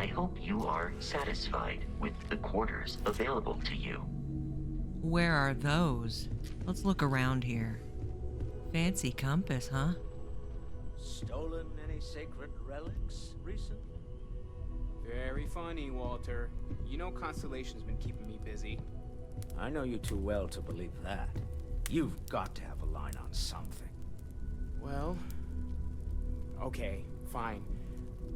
hope you are satisfied with the quarters available to you. Where are those? Let's look around here. Fancy compass, huh? Stolen any sacred relics recently? Very funny, Walter. You know Constellation's been keeping me busy. I know you too well to believe that. You've got to have a line on something. Well, okay, fine.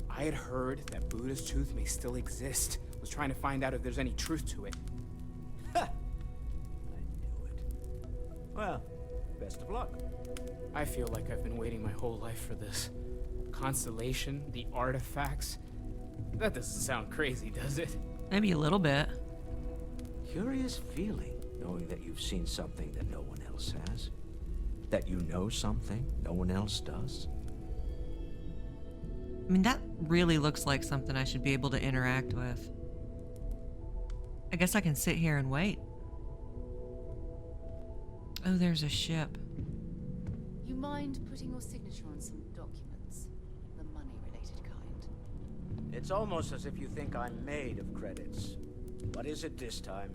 I had heard that Buddha's tooth may still exist. Was trying to find out if there's any truth to it. Ha! I knew it. Well, best of luck. I feel like I've been waiting my whole life for this. Constellation, the artifacts. That doesn't sound crazy, does it? Maybe a little bit. Curious feeling, knowing that you've seen something that no one else has. That you know something no one else does. I mean, that really looks like something I should be able to interact with. I guess I can sit here and wait. Oh, there's a ship. You mind putting your signature on some documents? The money-related kind. It's almost as if you think I'm made of credits. What is it this time?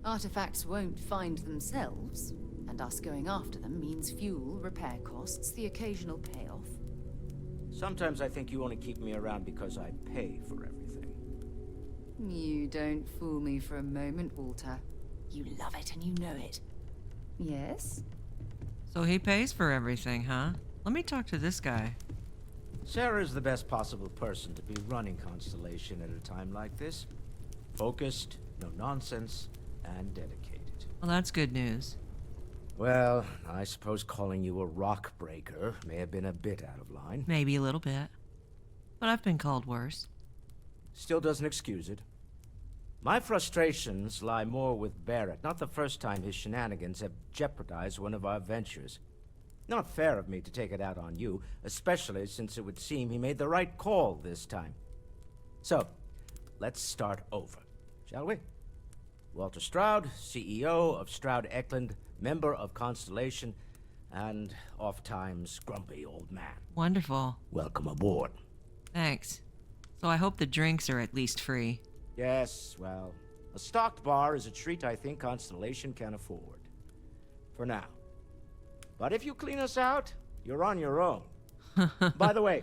Artifacts won't find themselves, and us going after them means fuel, repair costs, the occasional payoff. Sometimes I think you only keep me around because I pay for everything. You don't fool me for a moment, Walter. You love it and you know it. Yes? So he pays for everything, huh? Let me talk to this guy. Sarah's the best possible person to be running Constellation at a time like this. Focused, no nonsense, and dedicated. Well, that's good news. Well, I suppose calling you a rock breaker may have been a bit out of line. Maybe a little bit. But I've been called worse. Still doesn't excuse it. My frustrations lie more with Barrett. Not the first time his shenanigans have jeopardized one of our ventures. Not fair of me to take it out on you, especially since it would seem he made the right call this time. So, let's start over, shall we? Walter Stroud, CEO of Stroud Eklund, member of Constellation, and oft-times grumpy old man. Wonderful. Welcome aboard. Thanks. So I hope the drinks are at least free. Yes, well, a stocked bar is a treat I think Constellation can afford. For now. But if you clean us out, you're on your own. By the way,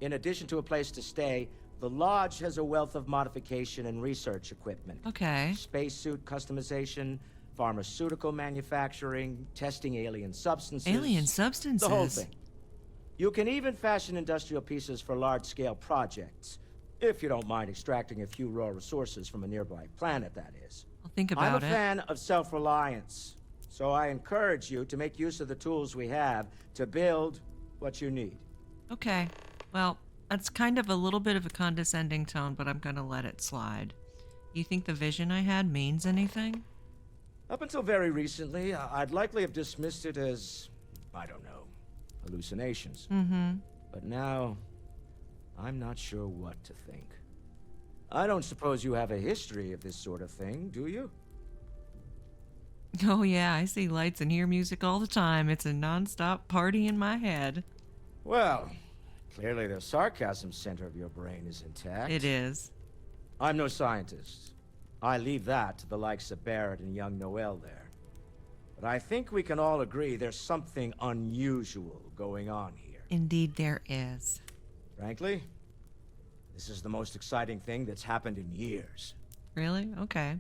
in addition to a place to stay, the lodge has a wealth of modification and research equipment. Okay. Spacesuit customization, pharmaceutical manufacturing, testing alien substances. Alien substances? The whole thing. You can even fashion industrial pieces for large-scale projects. If you don't mind extracting a few raw resources from a nearby planet, that is. I'll think I'm about a it. fan of self-reliance, so I encourage you to make use of the tools we have to build what you need. Okay. Well, that's kind of a little bit of a condescending tone, but I'm gonna let it slide. You think the vision I had means anything? Up until very recently, I'd likely have dismissed it as, I don't know, hallucinations. Mm-hmm. But now, I'm not sure what to think. I don't suppose you have a history of this sort of thing, do you? Oh yeah, I see lights and hear music all the time. It's a non-stop party in my head. Well, clearly the sarcasm center of your brain is intact. It is. I'm no scientist. I leave that to the likes of Barrett and young Noel there. But I think we can all agree there's something unusual going on here. Indeed there is. Frankly, this is the most exciting thing that's happened in years. Really? Okay.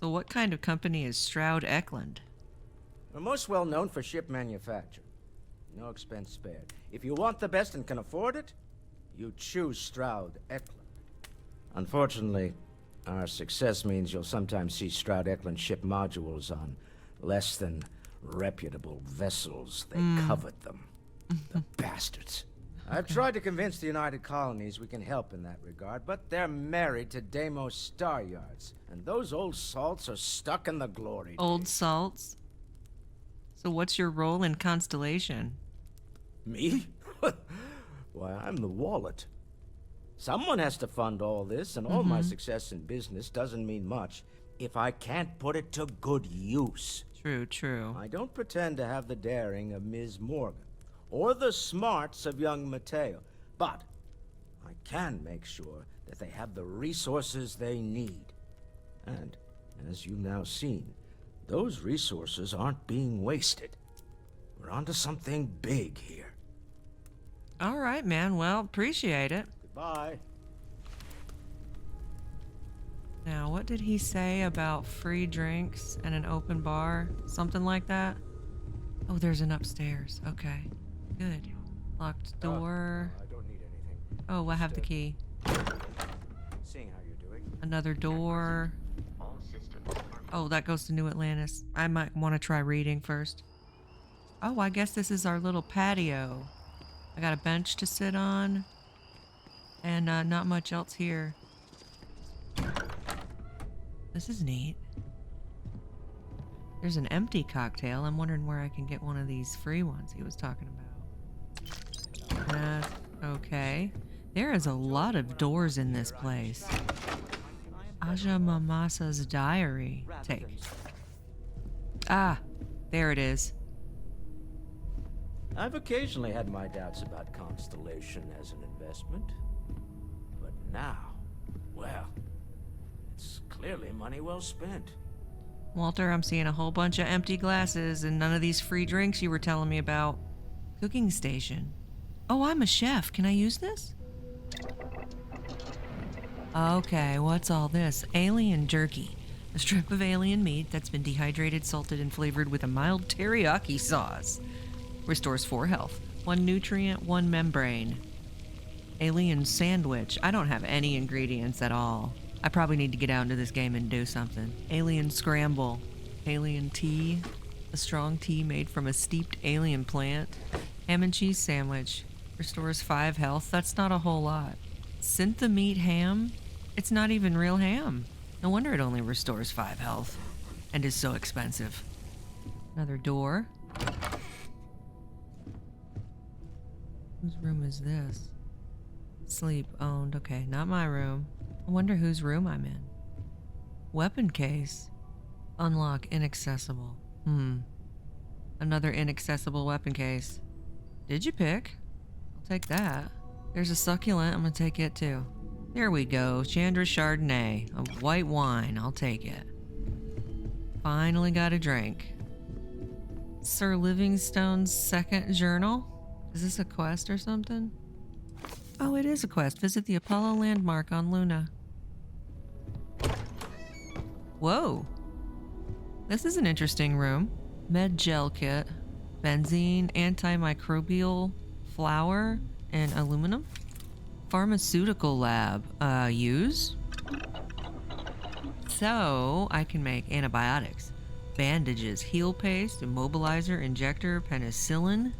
So what kind of company is Stroud Eklund? We're most well known for ship manufacture. No expense spared. If you want the best and can afford it, you choose Stroud Eklund. Unfortunately, our success means you'll sometimes see Stroud Eklund ship modules on less than reputable vessels. They covet them. The bastards. I've tried to convince the United Colonies we can help in that regard, but they're married to Deimos Star Yards, and those old salts are stuck in the glory Old days. salts? So what's your role in Constellation? Me? Why, I'm the wallet. Someone has to fund all this, and all my success in business doesn't mean much if I can't put it to good use. True, true. I don't pretend to have the daring of Ms. Morgan, or the smarts of young Mateo, but I I can make sure that they have the resources they need. And, as you've now seen, those resources aren't being wasted. We're onto something big here. All right, man. Well, appreciate it. Goodbye. Now, what did he say about free drinks and an open bar? Something like that? Oh, there's an upstairs. Okay. Good. Locked door. I don't need anything. Oh, I have the key. Seeing how you're doing. Another door. All systems are Oh, that goes to New Atlantis. I might want to try reading first. Oh, I guess this is our little patio. I got a bench to sit on. And not much else here. This is neat. There's an empty cocktail. I'm wondering where I can get one of these free ones he was talking about. Okay. There is a lot of doors in this place. Aja Mamasa's diary. Take. Ah, there it is. I've occasionally had my doubts about Constellation as an investment. But now, well, it's clearly money well spent. Walter, I'm seeing a whole bunch of empty glasses and none of these free drinks you were telling me about. Cooking station. Oh, I'm a chef. Can I use this? Okay, what's all this? Alien jerky. A strip of alien meat that's been dehydrated, salted, and flavored with a mild teriyaki sauce. Restores 4 health. 1 nutrient, 1 membrane. Alien sandwich. I don't have any ingredients at all. I probably need to get out into this game and do something. Alien scramble. Alien tea. A strong tea made from a steeped alien plant. Ham and cheese sandwich. Restores 5 health. That's not a whole lot. Syntha meat ham? It's not even real ham. No wonder it only restores 5 health. And is so expensive. Another door. Whose room is this? Sleep owned. Okay, not my room. I wonder whose room I'm in. Weapon case. Unlock inaccessible. Another inaccessible weapon case. Did you pick? I'll take that. There's a succulent. I'm gonna take it too. There we go. Chandra Chardonnay. A white wine. I'll take it. Finally got a drink. Sir Livingstone's second journal? Is this a quest or something? Oh, it is a quest. Visit the Apollo landmark on Luna. Whoa. This is an interesting room. Med gel kit. Benzene, antimicrobial, flour, and aluminum. Pharmaceutical lab. Use? So, I can make antibiotics. Bandages, heel paste, immobilizer, injector, penicillin.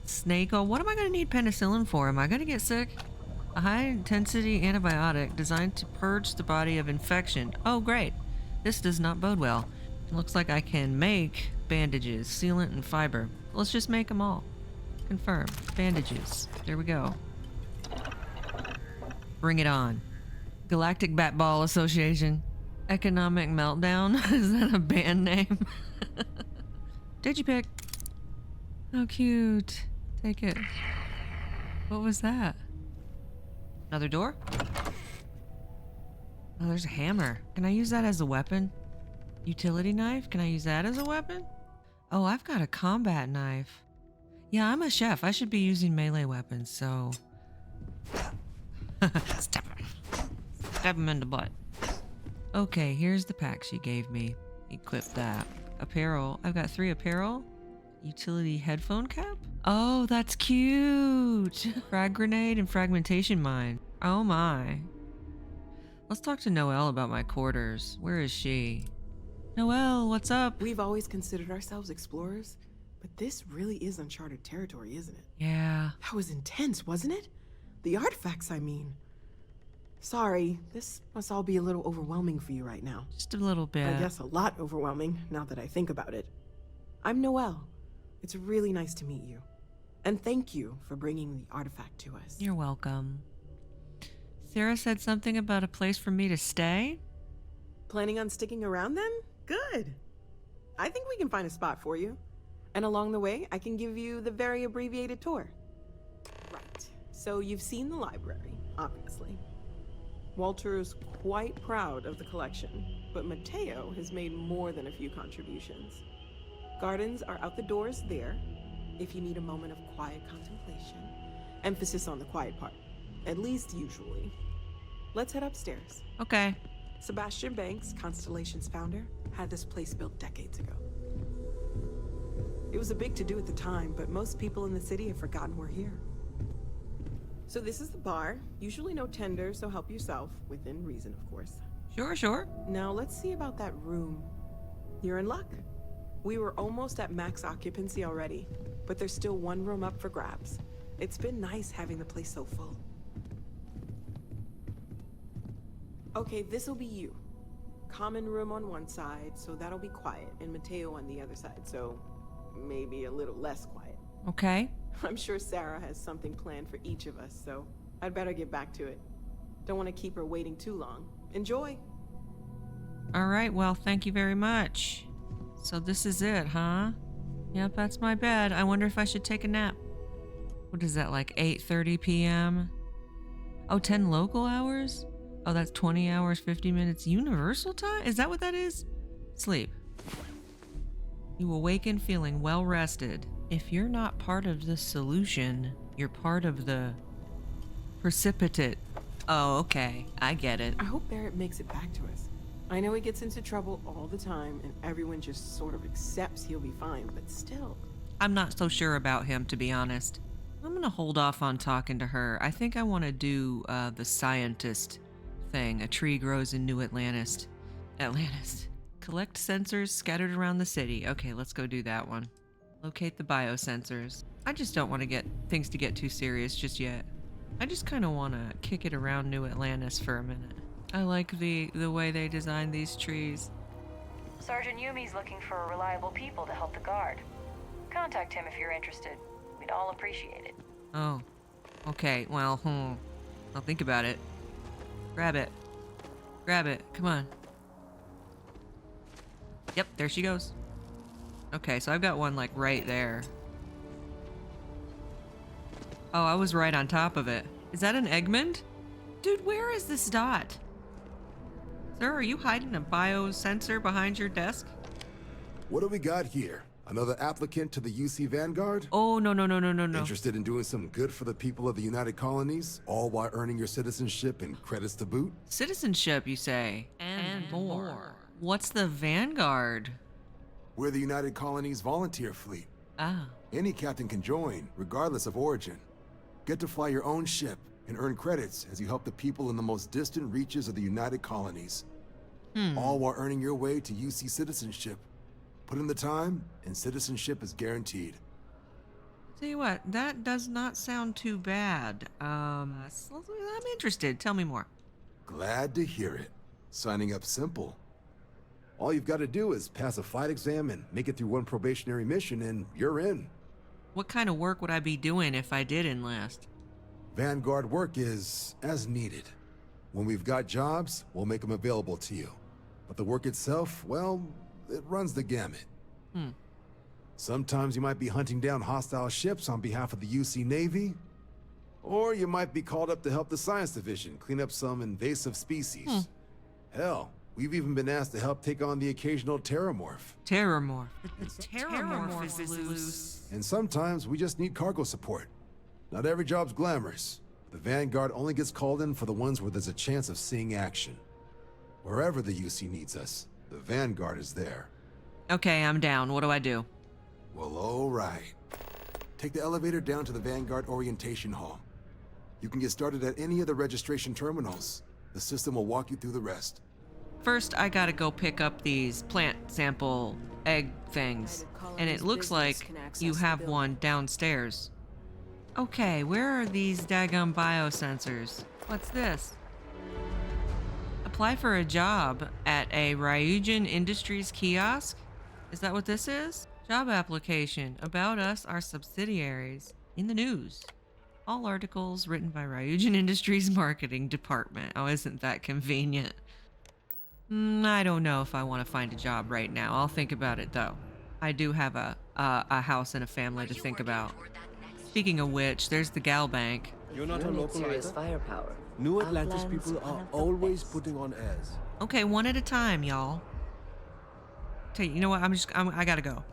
Snake oil. What am I going to need penicillin for? Am I going to get sick? A high-intensity antibiotic designed to purge the body of infection. Oh, great. This does not bode well. It looks like I can make bandages, sealant, and fiber. Let's just make them all. Confirm. Bandages. There we go. Bring it on. Galactic Bat Ball Association. Economic Meltdown. Is that a band name? Digipick. How cute. Take it. What was that? Another door? Oh, there's a hammer. Can I use that as a weapon? Utility knife? Can I use that as a weapon? Oh, I've got a combat knife. Yeah, I'm a chef. I should be using melee weapons, so... Stab him. Stab him in the butt. Okay, here's the pack she gave me. Equip that. Apparel. I've got 3 apparel. Utility headphone cap? Oh, that's cute! Frag grenade and fragmentation mine. Oh my. Let's talk to Noelle about my quarters. Where is she? Noelle, what's up? We've always considered ourselves explorers, but this really is uncharted territory, isn't it? Yeah. That was intense, wasn't it? The artifacts, I mean. Sorry, this must all be a little overwhelming for you right now. Just a little bit. I guess a lot overwhelming, now that I think about it. I'm Noelle. It's really nice to meet you. And thank you for bringing the artifact to us. You're welcome. Sarah said something about a place for me to stay? Planning on sticking around then? Good. I think we can find a spot for you. And along the way, I can give you the very abbreviated tour. Right. So you've seen the library. obviously. Walter is quite proud of the collection, but Mateo has made more than a few contributions. Gardens are out the doors there, if you need a moment of quiet contemplation. Emphasis on the quiet part, at least usually. Let's head upstairs. Okay. Sebastian Banks, Constellation's founder, had this place built decades ago. It was a big to-do at the time, but most people in the city have forgotten we're here. So this is the bar. Usually no tender, so help yourself, within reason, of course. Sure, sure. Now let's see about that room. You're in luck. We were almost at max occupancy already, but there's still one room up for grabs. It's been nice having the place so full. Okay, this'll be you. Common room on one side, so that'll be quiet, and Mateo on the other side, so maybe a little less quiet. Okay. I'm sure Sarah has something planned for each of us, so I'd better get back to it. Don't want to keep her waiting too long. Enjoy! All right, well, thank you very much. So this is it, huh? Yep, that's my bed. I wonder if I should take a nap. What is that, like 8:30 p.m.? Oh, 10 local hours? Oh, that's 20 hours, 50 minutes universal time? Is that what that is? Sleep. You awaken feeling well rested. If you're not part of the solution, you're part of the precipitate. Oh, okay. I get it. I hope Barrett makes it back to us. I know he gets into trouble all the time, and everyone just sort of accepts he'll be fine, but still. I'm not so sure about him, to be honest. I'm gonna hold off on talking to her. I think I want to do the scientist thing. A tree grows in New Atlantis. Collect sensors scattered around the city. Okay, let's go do that one. Locate the biosensors. I just don't want to get things to get too serious just yet. I just kind of want to kick it around New Atlantis for a minute. I like the way they designed these trees. Sergeant Yumi's looking for reliable people to help the guard. Contact him if you're interested. We'd all appreciate it. Oh, okay. Well, I'll think about it. Grab it. Grab it. Come on. Yep, there she goes. Okay, so I've got one like right there. Oh, I was right on top of it. Is that an Egmont? Dude, where is this dot? Sir, are you hiding a biosensor behind your desk? What do we got here? Another applicant to the UC Vanguard? Oh, no. Interested in doing some good for the people of the United Colonies, all while earning your citizenship and credits to boot? Citizenship, you say? And more. What's the Vanguard? We're the United Colonies volunteer fleet. Ah. Any captain can join, regardless of origin. Get to fly your own ship and earn credits as you help the people in the most distant reaches of the United Colonies. All while earning your way to UC citizenship. Put in the time, and citizenship is guaranteed. Tell you what, that does not sound too bad. I'm interested. Tell me more. Glad to hear it. Signing up simple. All you've got to do is pass a flight exam and make it through one probationary mission, and you're in. What kind of work would I be doing if I did enlist? Vanguard work is as needed. When we've got jobs, we'll make them available to you. But the work itself, well, it runs the gamut. Sometimes you might be hunting down hostile ships on behalf of the UC Navy, or you might be called up to help the Science Division clean up some invasive species. Hell, we've even been asked to help take on the occasional terramorph. Terramorph. The terramorph is loose. And sometimes we just need cargo support. Not every job's glamorous. The Vanguard only gets called in for the ones where there's a chance of seeing action. Wherever the UC needs us, the Vanguard is there. Okay, I'm down. What do I do? Well, all right. Take the elevator down to the Vanguard Orientation Hall. You can get started at any of the registration terminals. The system will walk you through the rest. First, I gotta go pick up these plant sample egg things. And it looks like you have one downstairs. Okay, where are these daggum biosensors? What's this? Apply for a job at a Ryujin Industries kiosk? Is that what this is? Job application. About us, our subsidiaries. In the news. All articles written by Ryujin Industries Marketing Department. Oh, isn't that convenient? I don't know if I want to find a job right now. I'll think about it, though. I do have a house and a family to think about. Speaking of which, there's the gal bank. You're not a local serious either? firepower. New Atlantis Outlands, people one are of the always best. putting on airs. Okay, one at a time, y'all. Tell you know what? I gotta go.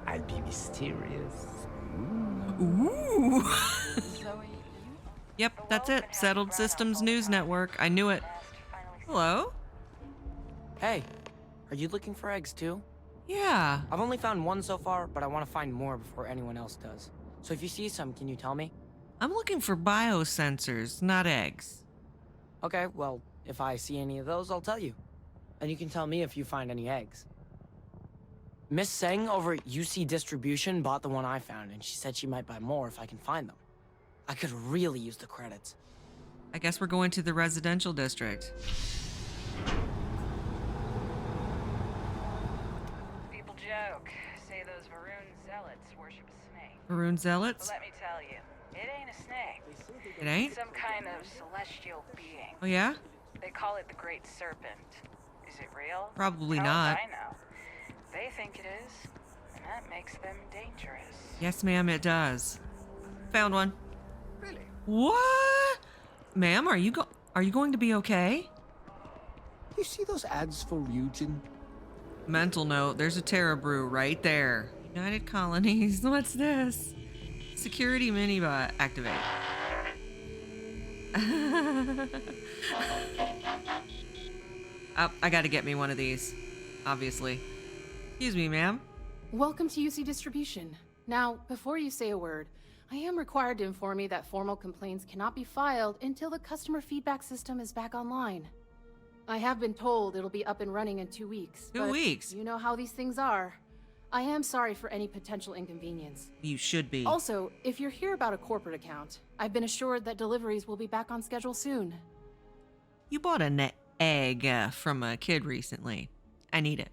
I'll be mysterious. Ooh. Zoe, Yep, that's it. Settled Systems News Network. I knew it. Hello? Hey, are you looking for eggs too? Yeah. I've only found one so far, but I want to find more before anyone else does. So if you see some, can you tell me? I'm looking for biosensors, not eggs. Okay, well, if I see any of those, I'll tell you. And you can tell me if you find any eggs. Miss Seng over at UC Distribution bought the one I found, and she said she might buy more if I can find them. I could really use the credits. I guess we're going to the residential district. people joke. Say those Varun zealots worship a snake. Maroon Zealots? But let me tell you, it ain't a snake. It ain't? It's some kind of celestial being. Oh, yeah? They call it the Great Serpent. Is it real? Probably Hell not. if I know. They think it is, and that makes them dangerous. Yes, ma'am, it does. Found one. Really? What? Ma'am, are you going to be okay? You see those ads for Ryujin? Mental note, there's a Terra Brew right there. United Colonies, what's this? Security minibot, activate. Oh, I gotta get me one of these, obviously. Excuse me, ma'am. Welcome to UC Distribution. Now, before you say a word, I am required to inform you that formal complaints cannot be filed until the customer feedback system is back online. I have been told it'll be up and running in 2 weeks. 2 but weeks? You know how these things are. I am sorry for any potential inconvenience. You should be. Also, if you're here about a corporate account, I've been assured that deliveries will be back on schedule soon. You bought an egg from a kid recently. I need it.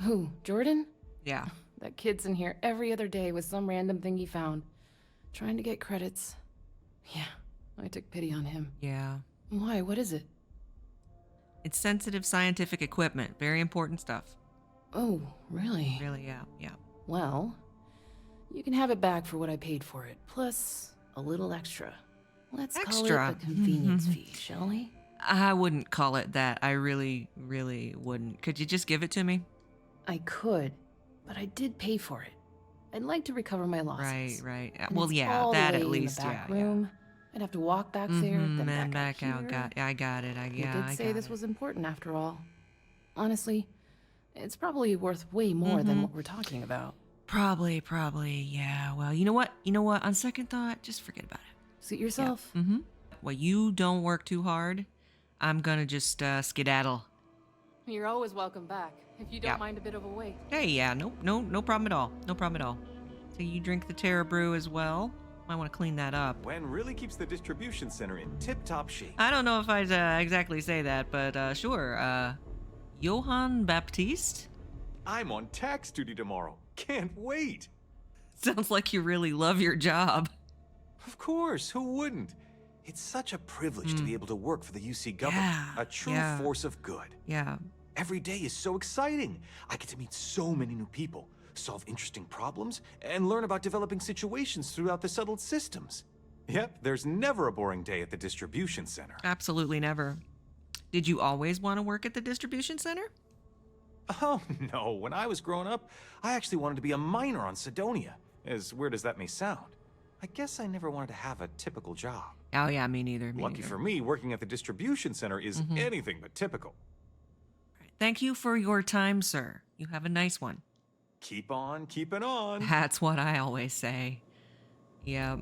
Who, Jordan? Yeah. That kid's in here every other day with some random thing he found. Trying to get credits. Yeah, I took pity on him. Yeah. Why? What is it? It's sensitive scientific equipment. Very important stuff. Oh, really? Really, yeah, yeah. Well, you can have it back for what I paid for it, plus a little extra. Let's call it Extra. a convenience fee, shall we? I wouldn't call it that. I really wouldn't. Could you just give it to me? I could, but I did pay for it. I'd like to recover my losses. Right. And Well, it's yeah, all the that way at in least, the back yeah. room. I'd have to walk back there, then And back back out. here. I got it. You did say this was important after all. Honestly, it's probably worth way more than what we're talking about. Probably, yeah. Well, you know what? On second thought, just forget about it. Suit yourself. Yeah. Well, you don't work too hard. I'm gonna just skedaddle. You're always welcome back, if you don't mind a bit of a wait. Hey, yeah, no problem at all. No problem at all. So you drink the Terra Brew as well? Might want to clean that up. Gwen really keeps the distribution center in tip-top shape. I don't know if I'd exactly say that, but sure. Johann Baptiste? I'm on tax duty tomorrow. Can't wait. Sounds like you really love your job. Of course, who wouldn't? It's such a privilege to be able to work for the UC government. Yeah, A true yeah. force of good. Yeah. Every day is so exciting. I get to meet so many new people, solve interesting problems, and learn about developing situations throughout the settled systems. Yep, there's never a boring day at the distribution center. Absolutely never. Did you always want to work at the distribution center? Oh, no. When I was growing up, I actually wanted to be a miner on Sidonia. As weird as that may sound. I guess I never wanted to have a typical job. Oh, yeah, me neither. Lucky for me, working at the distribution center is anything but typical. Thank you for your time, sir. You have a nice one. Keep on keeping on. That's what I always say. Yeah.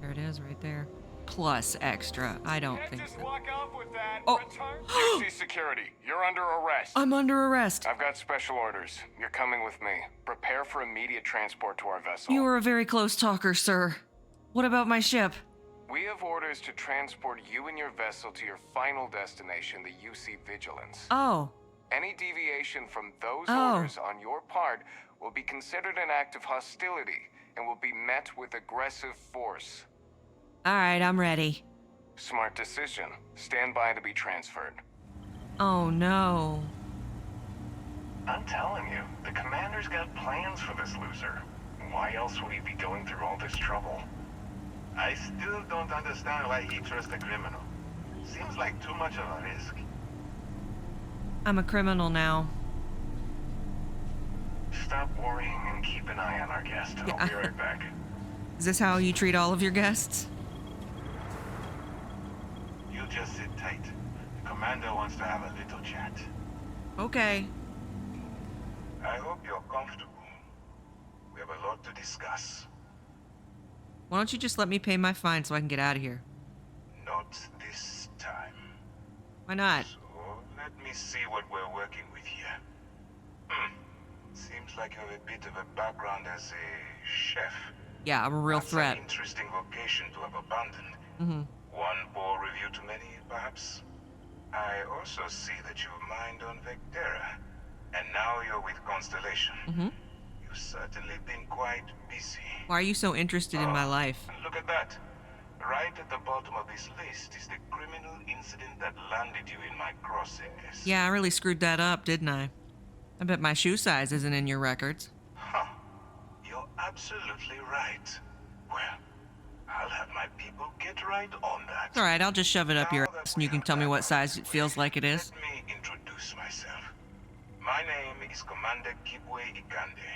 There it is, right there. Plus extra. I don't think so. Walk off with that. Oh. Return. UC security. You're under arrest. I'm under arrest. I've got special orders. You're coming with me. Prepare for immediate transport to our vessel. You are a very close talker, sir. What about my ship? We have orders to transport you and your vessel to your final destination, the UC Vigilance. Oh. Any deviation from those Oh. orders on your part will be considered an act of hostility and will be met with aggressive force. All right, I'm ready. Smart decision. Stand by to be transferred. Oh, no. I'm telling you, the commander's got plans for this loser. Why else would he be going through all this trouble? I still don't understand why he trusts a criminal. Seems like too much of a risk. I'm a criminal now. Stop worrying and keep an eye on our guest. Yeah. I'll be right back. Is this how you treat all of your guests? You just sit tight. The commander wants to have a little chat. Okay. I hope you're comfortable. We have a lot to discuss. Why don't you just let me pay my fine so I can get out of here? Not this time. Why not? So, let me see what we're working with here. Seems like you have a bit of a background as a chef. Yeah, I'm a real That's threat. an interesting vocation to have abandoned. Mm-hmm. One poor review too many, perhaps? I also see that you mined on Vectera, and now you're with Constellation. Mm-hmm. You've certainly been quite busy. Why are you so interested in my life? Look at that. Right at the bottom of this list is the criminal incident that landed you in my crosshairs. Yeah, I really screwed that up, didn't I? I bet my shoe size isn't in your records. Huh. You're absolutely right. Well, I'll have my people get right on that. It's alright, I'll just shove it up your ass and you can tell me what size it feels like it is. Let me introduce myself. My name is Commander Kibwe Ikande,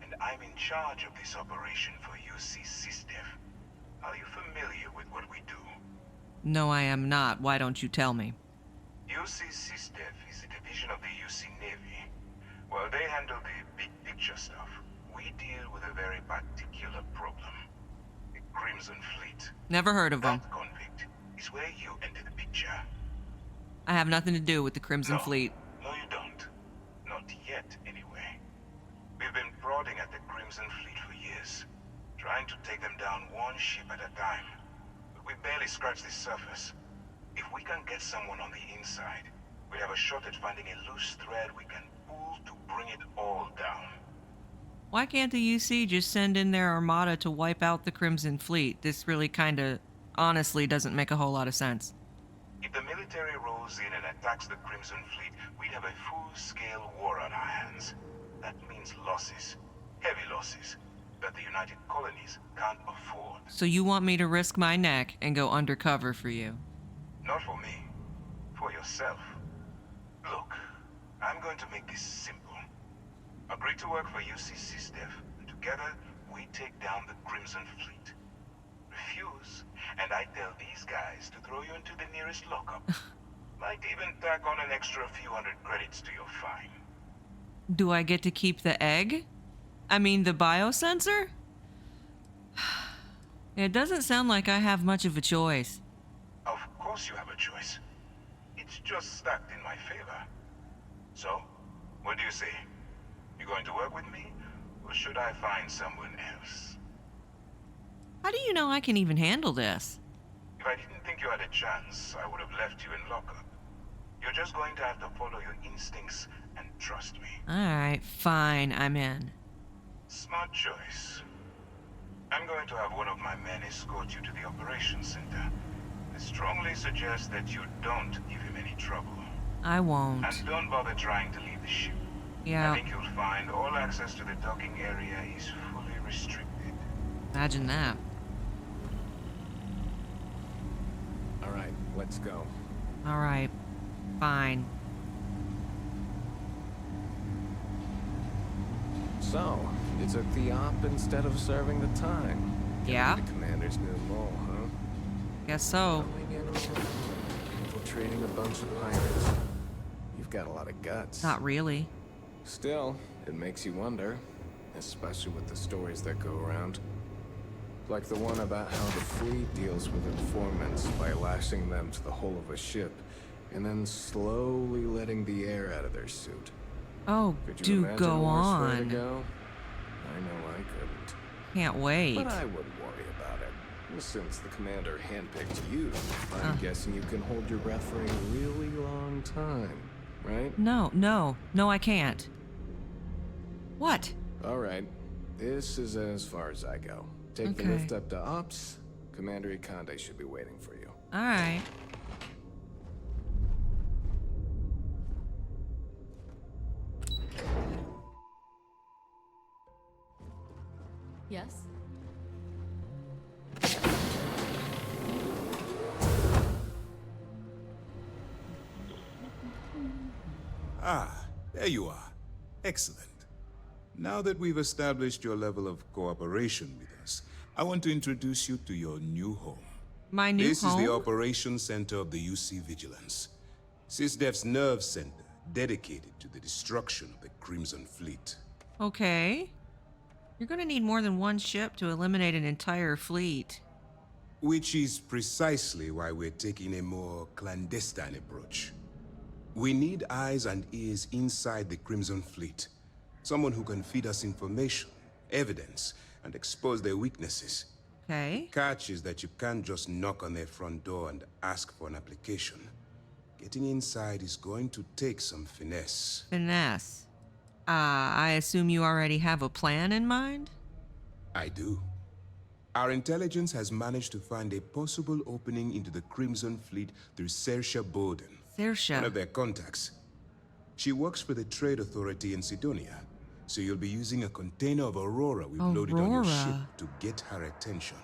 and I'm in charge of this operation for UC SysDev. Are you familiar with what we do? No, I am not. Why don't you tell me? UC SysDev is a division of the UC Navy. Well, they handle the big picture stuff. We deal with a very particular problem. The Crimson Fleet. Never heard of them. That convict is where you enter the picture. I have nothing to do with the Crimson Fleet. No, you don't. Not yet, anyway. We've been prodding at the Crimson Fleet for years, trying to take them down one ship at a time. But we barely scratched the surface. If we can get someone on the inside, we have a shot at finding a loose thread we can pull to bring it all down. Why can't the UC just send in their armada to wipe out the Crimson Fleet? This really kinda, honestly, doesn't make a whole lot of sense. If the military rolls in and attacks the Crimson Fleet, we'd have a full-scale war on our hands. That means losses. Heavy losses. That the United Colonies can't afford. So you want me to risk my neck and go undercover for you? Not for me. For yourself. Look, I'm going to make this simple. Agree to work for UC SysDev, and together we take down the Crimson Fleet. Refuse, and I tell these guys to throw you into the nearest lockup. Might even tack on an extra few hundred credits to your fine. Do I get to keep the egg? I mean, the biosensor? It doesn't sound like I have much of a choice. Of course you have a choice. It's just stacked in my favor. So, what do you say? You going to work with me, or should I find someone else? How do you know I can even handle this? If I didn't think you had a chance, I would have left you in lockup. You're just going to have to follow your instincts and trust me. Alright, fine, I'm in. Smart choice. I'm going to have one of my men escort you to the operations center. I strongly suggest that you don't give him any trouble. I won't. And don't bother trying to leave the ship. Yeah. I think you'll find all access to the docking area is fully restricted. Imagine that. All right, let's go. Alright, fine. So, you took the op instead of serving the time. Yeah? The commander's new role, huh? Guess so. Coming in, infiltrating a bunch of pirates. You've got a lot of guts. Not really. Still, it makes you wonder, especially with the stories that go around. Like the one about how the fleet deals with informants by lashing them to the hull of a ship, and then slowly letting the air out of their suit. Oh, Could you do imagine go a worse way on. to go? I know I couldn't. Can't wait. But I wouldn't worry about it. Since the commander handpicked you, I'm guessing you can hold your breath for a really long time, right? No, I can't. What? All right. This is as far as I go. Take the lift up to Ops. Commander Ikande should be waiting for you. Alright. Yes? Ah, there you are. Excellent. Now that we've established your level of cooperation with us, I want to introduce you to your new home. My new home? This is the Operations Center of the UC Vigilance. SysDef's nerve center, dedicated to the destruction of the Crimson Fleet. Okay. You're gonna need more than one ship to eliminate an entire fleet. Which is precisely why we're taking a more clandestine approach. We need eyes and ears inside the Crimson Fleet. Someone who can feed us information, evidence, and expose their weaknesses. Okay. The catch is that you can't just knock on their front door and ask for an application. Getting inside is going to take some finesse. Finesse. I assume you already have a plan in mind? I do. Our intelligence has managed to find a possible opening into the Crimson Fleet through Saoirse Bowden, Saoirse. one of their contacts. She works for the Trade Authority in Sidonia, so you'll be using a container of Aurora we've loaded on your ship to get her attention.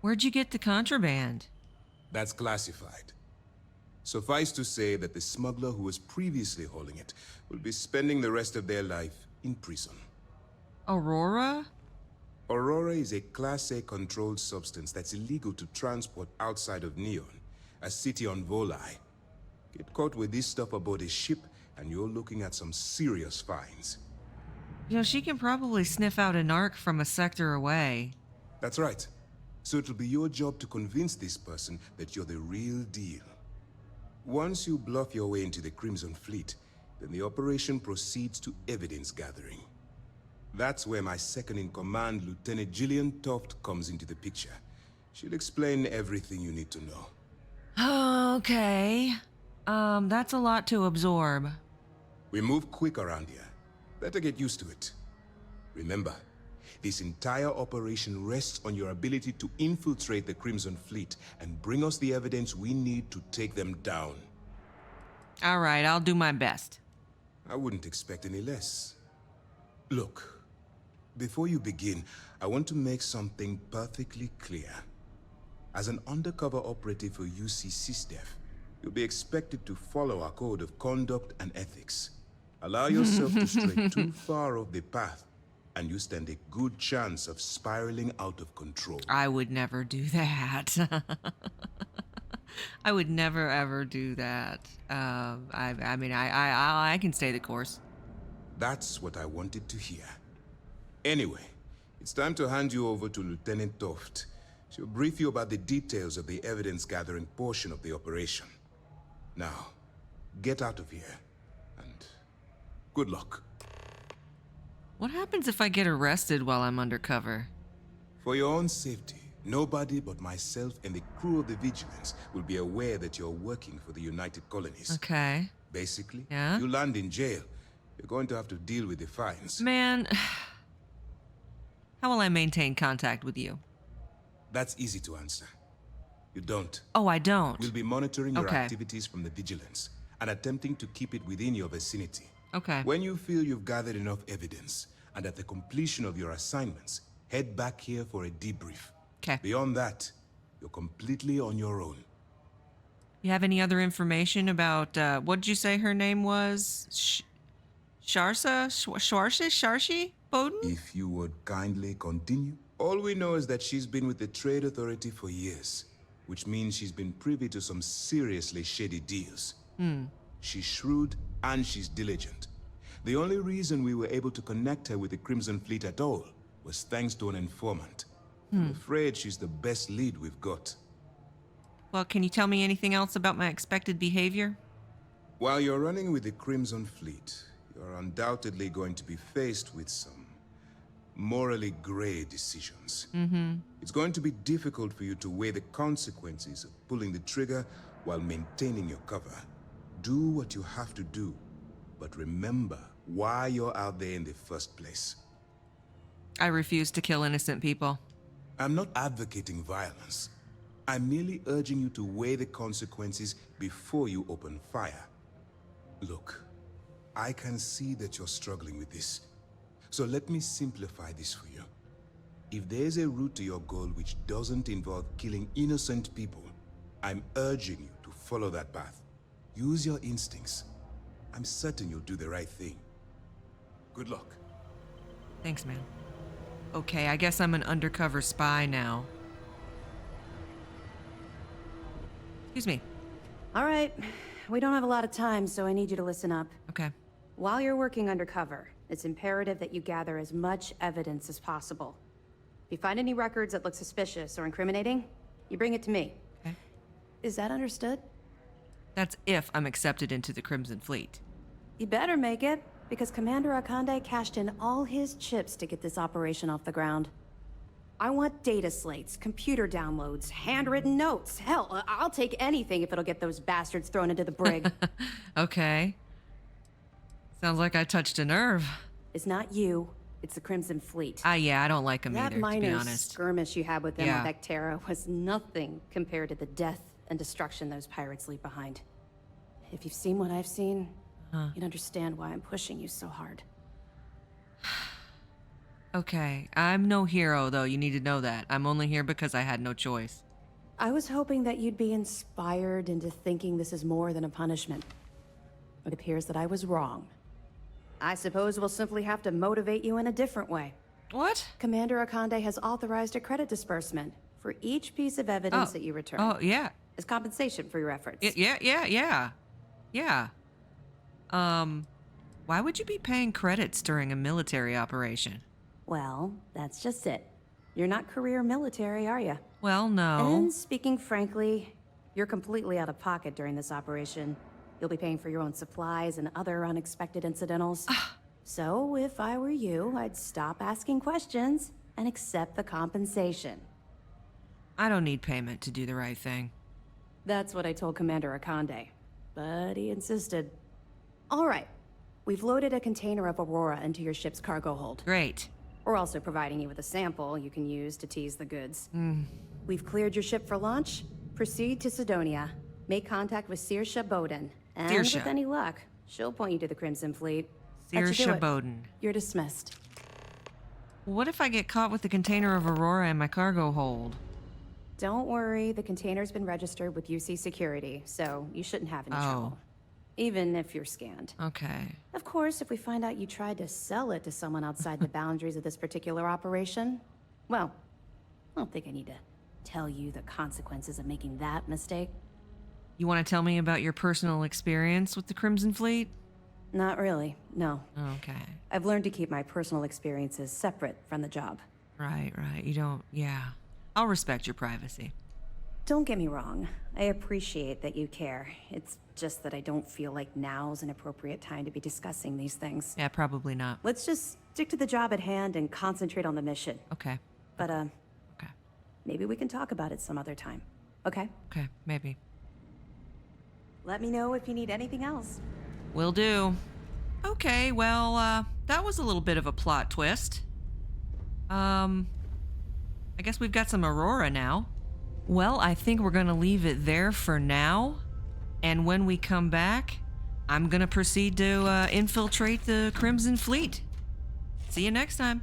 Where'd you get the contraband? That's classified. Suffice to say that the smuggler who was previously hauling it will be spending the rest of their life in prison. Aurora? Aurora is a Class A controlled substance that's illegal to transport outside of Neon, a city on Volai. Get caught with this stuff aboard a ship, and you're looking at some serious fines. You know, she can probably sniff out an arc from a sector away. That's right. So it'll be your job to convince this person that you're the real deal. Once you bluff your way into the Crimson Fleet, then the operation proceeds to evidence gathering. That's where my second-in-command, Lieutenant Gillian Toft, comes into the picture. She'll explain everything you need to know. Okay. That's a lot to absorb. We move quick around here. Better get used to it. Remember, this entire operation rests on your ability to infiltrate the Crimson Fleet and bring us the evidence we need to take them down. All right, I'll do my best. I wouldn't expect any less. Look, before you begin, I want to make something perfectly clear. As an undercover operative for UC SysDef, you'll be expected to follow our code of conduct and ethics. Allow yourself to stray too far off the path, and you stand a good chance of spiraling out of control. I would never do that. I would never ever do that. I mean, I can stay the course. That's what I wanted to hear. Anyway, it's time to hand you over to Lieutenant Toft. She'll brief you about the details of the evidence-gathering portion of the operation. Now, get out of here, and good luck. What happens if I get arrested while I'm undercover? For your own safety, nobody but myself and the crew of the Vigilance will be aware that you're working for the United Colonies. Okay. Basically, yeah? You land in jail, you're going to have to deal with the fines. Man, how will I maintain contact with you? That's easy to answer. You don't. Oh, I don't? We'll be monitoring your activities from the Vigilance and attempting to keep it within your vicinity. Okay. When you feel you've gathered enough evidence, and at the completion of your assignments, head back here for a debrief. Okay. Beyond that, you're completely on your own. You have any other information about, what did you say her name was? Sharshi? Bowden? If you would kindly continue. All we know is that she's been with the Trade Authority for years, which means she's been privy to some seriously shady deals. She's shrewd and she's diligent. The only reason we were able to connect her with the Crimson Fleet at all was thanks to an informant. I'm afraid she's the best lead we've got. Well, can you tell me anything else about my expected behavior? While you're running with the Crimson Fleet, you're undoubtedly going to be faced with some morally gray decisions. It's going to be difficult for you to weigh the consequences of pulling the trigger while maintaining your cover. Do what you have to do, but remember why you're out there in the first place. I refuse to kill innocent people. I'm not advocating violence. I'm merely urging you to weigh the consequences before you open fire. Look, I can see that you're struggling with this. So let me simplify this for you. If there's a route to your goal which doesn't involve killing innocent people, I'm urging you to follow that path. Use your instincts. I'm certain you'll do the right thing. Good luck. Thanks, man. Okay, I guess I'm an undercover spy now. Excuse me. All right. We don't have a lot of time, so I need you to listen up. Okay. While you're working undercover, it's imperative that you gather as much evidence as possible. If you find any records that look suspicious or incriminating, you bring it to me. Okay. Is that understood? That's if I'm accepted into the Crimson Fleet. You better make it, because Commander Akande cashed in all his chips to get this operation off the ground. I want data slates, computer downloads, handwritten notes. Hell, I'll take anything if it'll get those bastards thrown into the brig. Okay. Sounds like I touched a nerve. It's not you, it's the Crimson Fleet. Yeah, I don't like them That either, to be minor honest. skirmish you had with them Yeah. on Vectera was nothing compared to the death and destruction those pirates leave behind. If you've seen what I've seen, you'd understand why I'm pushing you so hard. Okay, I'm no hero, though. You need to know that. I'm only here because I had no choice. I was hoping that you'd be inspired into thinking this is more than a punishment. It appears that I was wrong. I suppose we'll simply have to motivate you in a different way. What? Commander Akande has authorized a credit disbursement for each piece of evidence that you return. Oh, yeah. As compensation for your efforts. Yeah. Why would you be paying credits during a military operation? Well, that's just it. You're not career military, are you? Well, no. And speaking frankly, you're completely out of pocket during this operation. You'll be paying for your own supplies and other unexpected incidentals. So, if I were you, I'd stop asking questions and accept the compensation. I don't need payment to do the right thing. That's what I told Commander Akande, but he insisted. All right, we've loaded a container of Aurora into your ship's cargo hold. Great. We're also providing you with a sample you can use to tease the goods. We've cleared your ship for launch. Proceed to Sidonia. Make contact with Saoirse Bowden. And Saoirse. with any luck, she'll point you to the Crimson Fleet. That should do Saoirse it. Bowden. You're dismissed. What if I get caught with the container of Aurora in my cargo hold? Don't worry, the container's been registered with UC Security, so you shouldn't have any trouble. Even if you're scanned. Okay. Of course, if we find out you tried to sell it to someone outside the boundaries of this particular operation, well, I don't think I need to tell you the consequences of making that mistake. You want to tell me about your personal experience with the Crimson Fleet? Not really, no. Okay. I've learned to keep my personal experiences separate from the job. Right. You don't... Yeah. I'll respect your privacy. Don't get me wrong. I appreciate that you care. It's just that I don't feel like now's an appropriate time to be discussing these things. Yeah, probably not. Let's just stick to the job at hand and concentrate on the mission. Okay. But, Okay. maybe we can talk about it some other time. Okay? Okay, maybe. Let me know if you need anything else. Will do. Okay, well, that was a little bit of a plot twist. I guess we've got some Aurora now. Well, I think we're gonna leave it there for now. And when we come back, I'm gonna proceed to infiltrate the Crimson Fleet. See you next time.